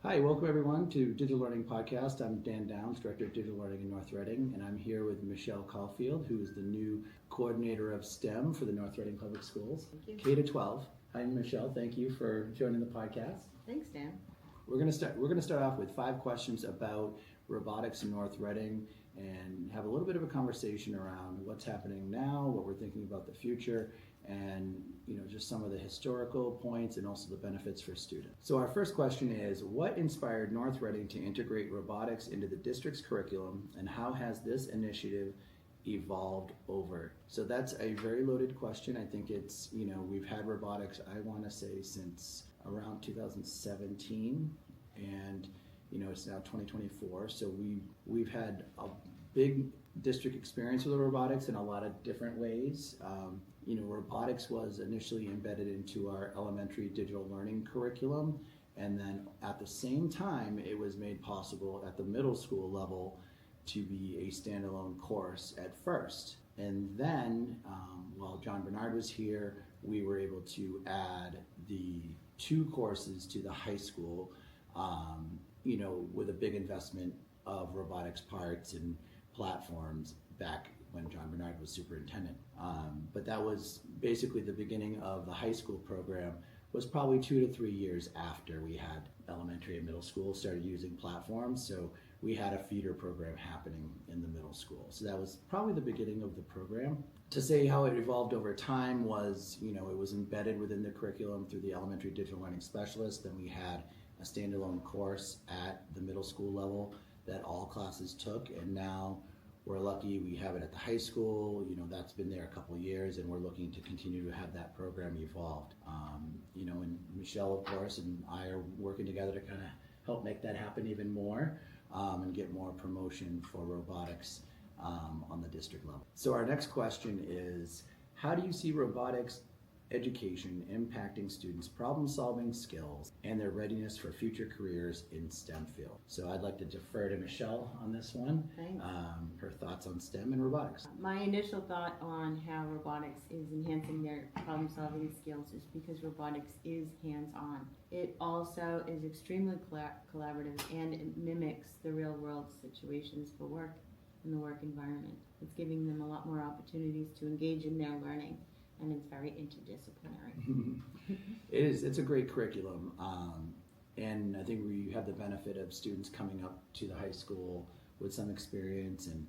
Hi, welcome everyone to Digital Learning Podcast. I'm Dan Downs, Director of Digital Learning in North Reading, and I'm here with Michelle Caulfield, who is the new Coordinator of STEM for the North Reading Public Schools, Thank K to 12. Hi, Michelle. Thank you for joining the podcast. Thanks, Dan. We're going to start off with 5 questions about robotics in North Reading and have a little bit of a conversation around what's happening now, what we're thinking about the future, and just some of the historical points and also the benefits for students. So our first question is, what inspired North Reading to integrate robotics into the district's curriculum, and how has this initiative evolved over? So that's a very loaded question. I think it's, we've had robotics, I want to say, since around 2017, and it's now 2024. So we've had a big district experience with the robotics in a lot of different ways. Robotics was initially embedded into our elementary digital learning curriculum, and then at the same time, it was made possible at the middle school level to be a standalone course at first. And then, while John Bernard was here, we were able to add the 2 courses to the high school, with a big investment of robotics parts and platforms back when John Bernard was superintendent. But that was basically the beginning of the high school program. Was probably 2 to 3 years after we had elementary and middle school started using platforms. So we had a feeder program happening in the middle school. So that was probably the beginning of the program. To say how it evolved over time was, it was embedded within the curriculum through the elementary digital learning specialist. Then we had a standalone course at the middle school level that all classes took, and now we're lucky we have it at the high school. That's been there a couple of years, and we're looking to continue to have that program evolved. And Michelle, of course, and I are working together to kind of help make that happen even more, and get more promotion for robotics on the district level. So our next question is, how do you see robotics education impacting students' problem-solving skills and their readiness for future careers in STEM field? So I'd like to defer to Michelle on this one. Thanks. Her thoughts on STEM and robotics. My initial thought on how robotics is enhancing their problem-solving skills is because robotics is hands-on. It also is extremely collaborative, and it mimics the real-world situations for work in the work environment. It's giving them a lot more opportunities to engage in their learning, and it's very interdisciplinary. It is. It's a great curriculum, and I think we have the benefit of students coming up to the high school with some experience, and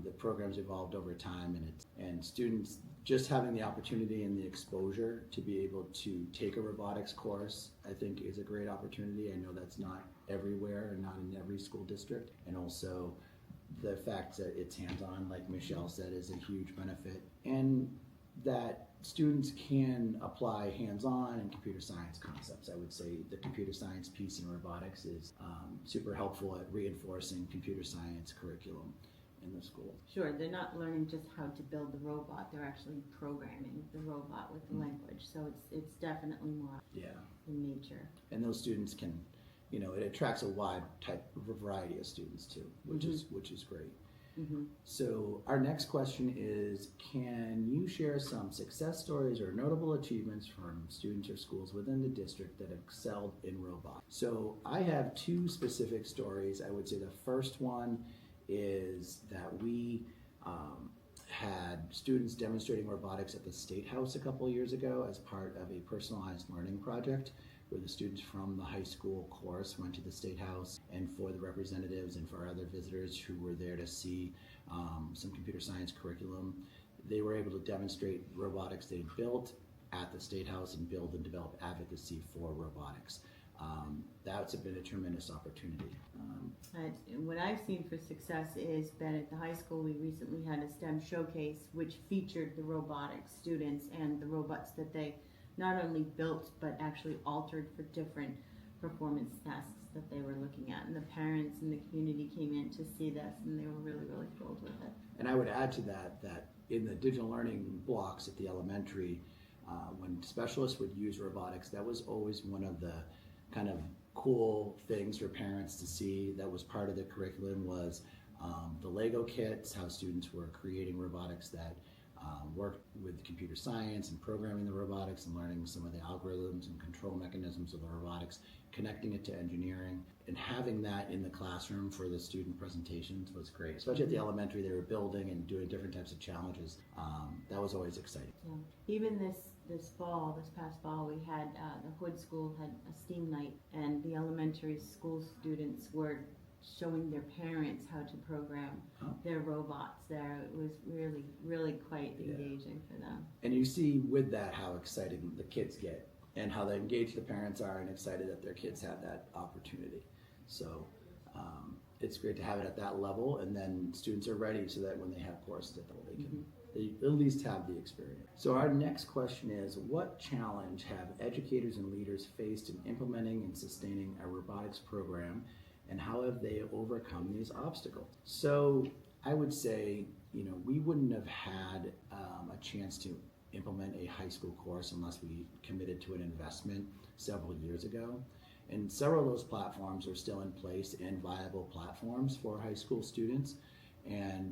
the program's evolved over time, and students just having the opportunity and the exposure to be able to take a robotics course, I think, is a great opportunity. I know that's not everywhere and not in every school district, and also the fact that it's hands-on, like Michelle said, is a huge benefit, and that students can apply hands-on and computer science concepts. I would say the computer science piece in robotics is super helpful at reinforcing computer science curriculum in the school. Sure, they're not learning just how to build the robot, they're actually programming the robot with the language. So it's definitely more in nature. And those students can, it attracts a wide variety of students too, which is great. Mm-hmm. So our next question is, can you share some success stories or notable achievements from students or schools within the district that excelled in robotics? So I have 2 specific stories. I would say the first one is that we had students demonstrating robotics at the State House a couple of years ago as part of a personalized learning project, where the students from the high school course went to the State House, and for the representatives and for other visitors who were there to see some computer science curriculum, they were able to demonstrate robotics they built at the State House and build and develop advocacy for robotics. That's been a tremendous opportunity. What I've seen for success is that at the high school we recently had a STEM showcase which featured the robotics students and the robots that they not only built but actually altered for different performance tasks that they were looking at. And the parents and the community came in to see this, and they were really, really thrilled with it. And I would add to that in the digital learning blocks at the elementary, when specialists would use robotics, that was always one of the kind of cool things for parents to see that was part of the curriculum was the Lego kits, how students were creating robotics that worked with computer science and programming the robotics and learning some of the algorithms and control mechanisms of the robotics, connecting it to engineering, and having that in the classroom for the student presentations was great. Especially at the elementary, they were building and doing different types of challenges. That was always exciting. Yeah. Even this past fall, we had the Hood School had a STEAM night, and the elementary school students were showing their parents how to program their robots there. It was really, really quite engaging for them. And you see with that how excited the kids get and how engaged the parents are and excited that their kids have that opportunity. So it's great to have it at that level, and then students are ready so that when they have courses at the level, they at least have the experience. So our next question is, what challenge have educators and leaders faced in implementing and sustaining a robotics program, and how have they overcome these obstacles? So I would say, we wouldn't have had a chance to implement a high school course unless we committed to an investment several years ago. And several of those platforms are still in place and viable platforms for high school students.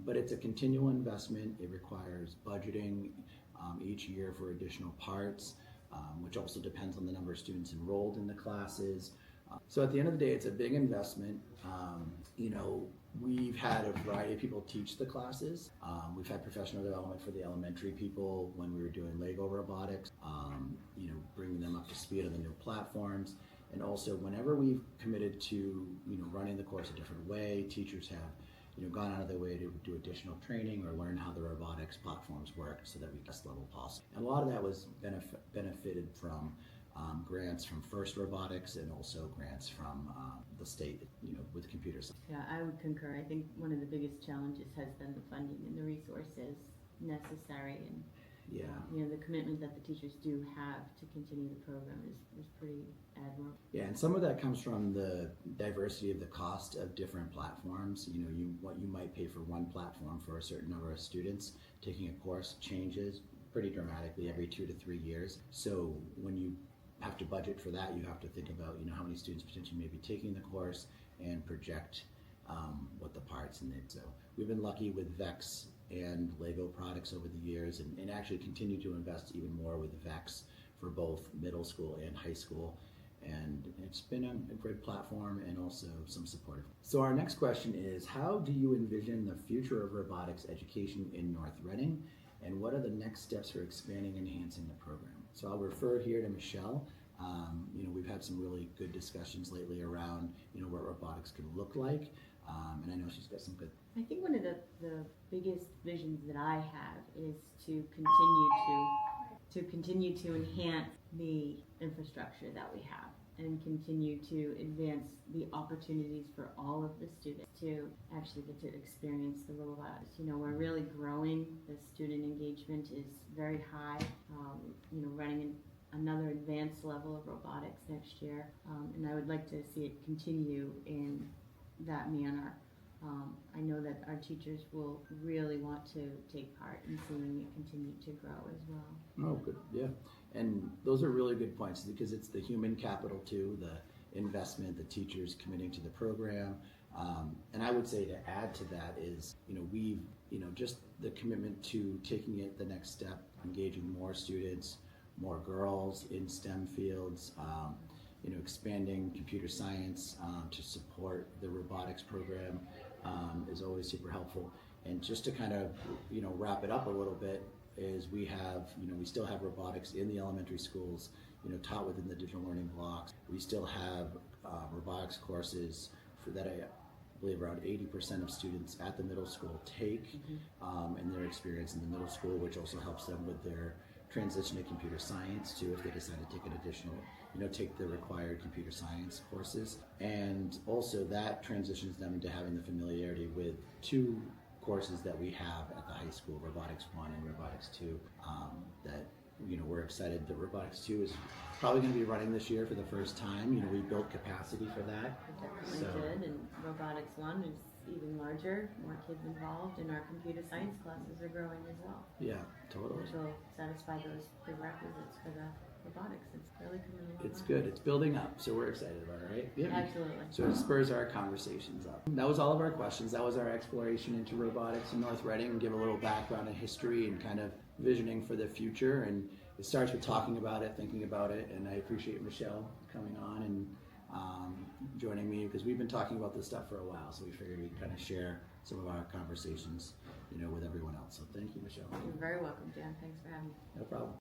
But it's a continual investment. It requires budgeting each year for additional parts, which also depends on the number of students enrolled in the classes. So at the end of the day, it's a big investment. We've had a variety of people teach the classes. We've had professional development for the elementary people when we were doing Lego robotics, bringing them up to speed on the new platforms. And also whenever we've committed to, running the course a different way, teachers have gone out of their way to do additional training or learn how the robotics platforms work so that we get best level possible. And a lot of that was benefited from grants from First Robotics and also grants from the state, with computer science. Yeah, I would concur. I think one of the biggest challenges has been the funding and the resources necessary, and the commitment that the teachers do have to continue the program is pretty admirable. Yeah, and some of that comes from the diversity of the cost of different platforms. What you might pay for one platform for a certain number of students, taking a course changes pretty dramatically every 2 to 3 years. So when you have to budget for that, you have to think about how many students potentially may be taking the course and project what the parts and so we've been lucky with VEX and Lego products over the years, and actually continue to invest even more with VEX for both middle school and high school. And it's been a great platform and also some support. So our next question is, how do you envision the future of robotics education in North Reading, and what are the next steps for expanding and enhancing the program? So I'll refer here to Michelle. We've had some really good discussions lately around, what robotics can look like. And I know she's got some good. I think one of the biggest visions that I have is to continue to enhance the infrastructure that we have, and continue to advance the opportunities for all of the students to actually get to experience the robotics. We're really growing. The student engagement is very high. Running another advanced level of robotics next year, and I would like to see it continue in that manner. I know that our teachers will really want to take part in seeing it continue to grow as well. Oh, good. Yeah. And those are really good points, because it's the human capital too, the investment, the teachers committing to the program. And I would say to add to that is, we've, just the commitment to taking it the next step, engaging more students, more girls in STEM fields, expanding computer science to support the robotics program is always super helpful. And just to kind of, wrap it up a little bit, is we have, we still have robotics in the elementary schools, taught within the digital learning blocks. We still have robotics courses that I believe around 80% of students at the middle school take in their experience in the middle school, which also helps them with their transition to computer science too, if they decide to take an additional, take the required computer science courses. And also that transitions them into having the familiarity with 2 courses that we have at the high school, Robotics 1 and Robotics 2, that we're excited that Robotics 2 is probably going to be running this year for the first time. We built capacity for that. We definitely did, and Robotics 1 is even larger, more kids involved, and our computer science classes are growing as well. Yeah, totally. Which will satisfy those prerequisites for the robotics. It's really coming along. It's good. It's building up, so we're excited about it, right? Yeah. Absolutely. So it spurs our conversations up. That was all of our questions. That was our exploration into robotics in North Reading, and give a little background and history and kind of visioning for the future, and it starts with talking about it, thinking about it, and I appreciate Michelle coming on and joining me, because we've been talking about this stuff for a while, so we figured we'd kind of share some of our conversations, with everyone else. So thank you, Michelle. You're very welcome, Dan. Thanks for having me. No problem.